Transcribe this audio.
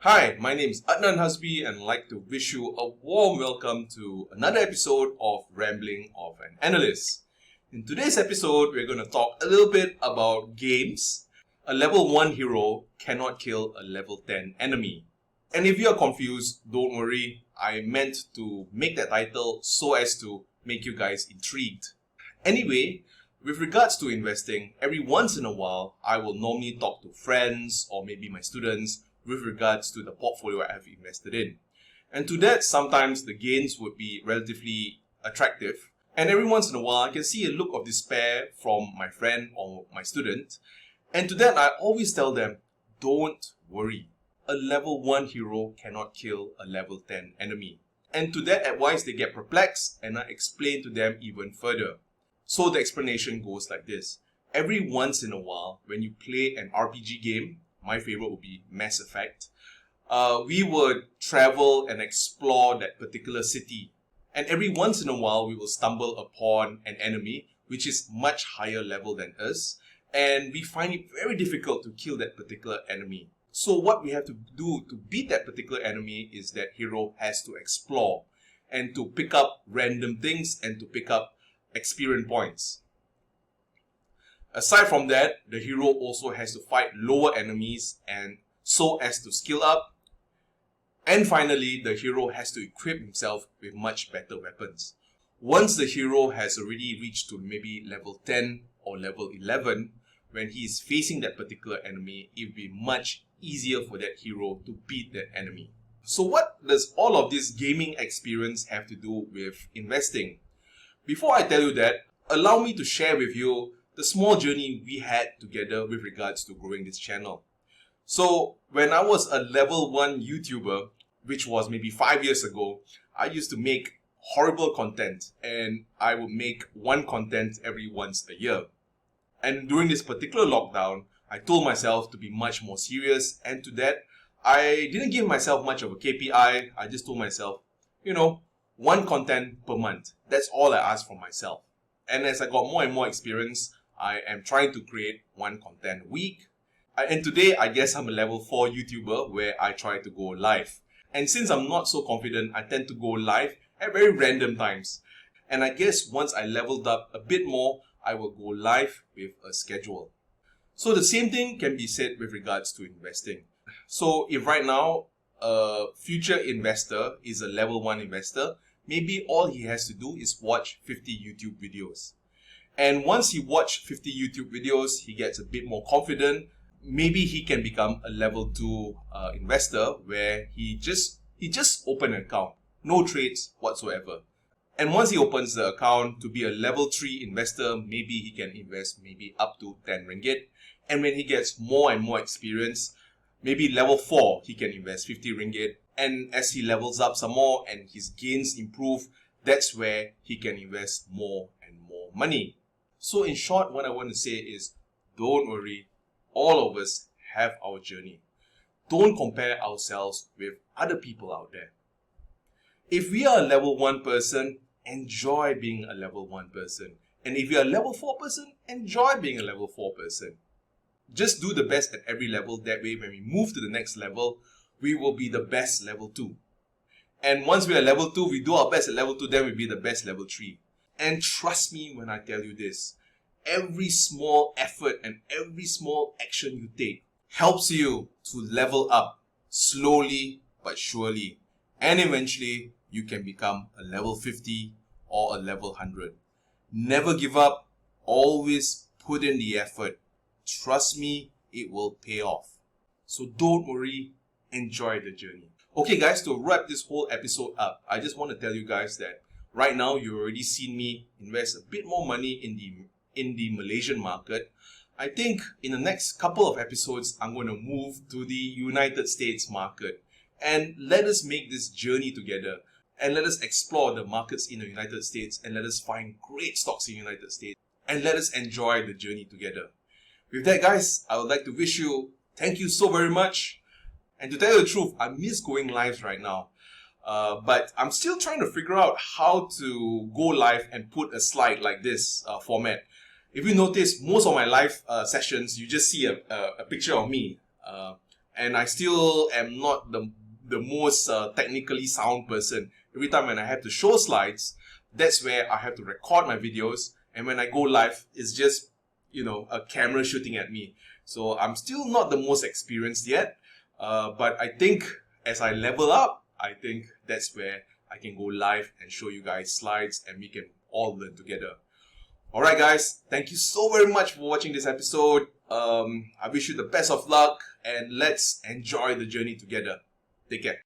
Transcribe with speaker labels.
Speaker 1: Hi, my name is Adnan Hasbi and I'd like to wish you a warm welcome to another episode of Rambling of an Analyst. In today's episode, we're going to talk a little bit about games. A level 1 hero cannot kill a level 10 enemy. And if you are confused, don't worry, I meant to make that title so as to make you guys intrigued. Anyway, with regards to investing, every once in a while, I will normally talk to friends or maybe my students with regards to the portfolio I have invested in. And to that, sometimes the gains would be relatively attractive. And every once in a while, I can see a look of despair from my friend or my student. And to that, I always tell them, don't worry. A level 1 hero cannot kill a level 10 enemy. And to that advice, they get perplexed and I explain to them even further. So the explanation goes like this. Every once in a while, when you play an RPG game, my favorite would be Mass Effect, we would travel and explore that particular city. And every once in a while, we will stumble upon an enemy which is much higher level than us. And we find it very difficult to kill that particular enemy. So what we have to do to beat that particular enemy is that hero has to explore and to pick up random things and to pick up experience points. Aside from that, the hero also has to fight lower enemies and so as to skill up. And finally, the hero has to equip himself with much better weapons. Once the hero has already reached to maybe level 10 or level 11, when he is facing that particular enemy, it will be much easier for that hero to beat that enemy. So what does all of this gaming experience have to do with investing? Before I tell you that, allow me to share with you the small journey we had together with regards to growing this channel. So when I was a level 1 YouTuber, which was maybe 5 years ago, I used to make horrible content and I would make one content every once a year. And during this particular lockdown, I told myself to be much more serious, and to that, I didn't give myself much of a KPI. I just told myself, one content per month. That's all I asked from myself. And as I got more and more experience, I am trying to create one content a week. And today, I guess I'm a level 4 YouTuber where I try to go live. And since I'm not so confident, I tend to go live at very random times. And I guess once I leveled up a bit more, I will go live with a schedule. So the same thing can be said with regards to investing. So if right now a future investor is a level 1 investor, maybe all he has to do is watch 50 YouTube videos. And once he watches 50 YouTube videos, he gets a bit more confident. Maybe he can become a level 2 investor where he just open an account, no trades whatsoever. And once he opens the account to be a level 3 investor, maybe he can invest maybe up to 10 ringgit. And when he gets more and more experience, maybe level 4, he can invest 50 ringgit. And as he levels up some more and his gains improve, that's where he can invest more and more money. So in short, what I want to say is, don't worry, all of us have our journey. Don't compare ourselves with other people out there. If we are a level 1 person, enjoy being a level 1 person. And if you're a level 4 person, enjoy being a level 4 person. Just do the best at every level. That way, when we move to the next level, we will be the best level 2. And once we are level 2, we do our best at level 2, then we'll be the best level 3. And trust me when I tell you this, every small effort and every small action you take helps you to level up slowly but surely. And eventually, you can become a level 50 or a level 100. Never give up. Always put in the effort. Trust me, it will pay off. So don't worry, enjoy the journey. Okay guys, to wrap this whole episode up, I just want to tell you guys that right now you've already seen me invest a bit more money in the Malaysian market. I think in the next couple of episodes, I'm going to move to the United States market. And let us make this journey together. And let us explore the markets in the United States. And let us find great stocks in the United States. And let us enjoy the journey together. With that guys, I would like to wish you thank you so very much. And to tell you the truth, I miss going live right now. But I'm still trying to figure out how to go live and put a slide like this format. If you notice, most of my live sessions, you just see a picture of me. and I still am not the most technically sound person. Every time when I have to show slides, that's where I have to record my videos, and when I go live, it's just, you know, a camera shooting at me. So I'm still not the most experienced yet, but I think as I level up, I think that's where I can go live and show you guys slides and we can all learn together. Alright guys, thank you so very much for watching this episode. I wish you the best of luck and let's enjoy the journey together. Take care.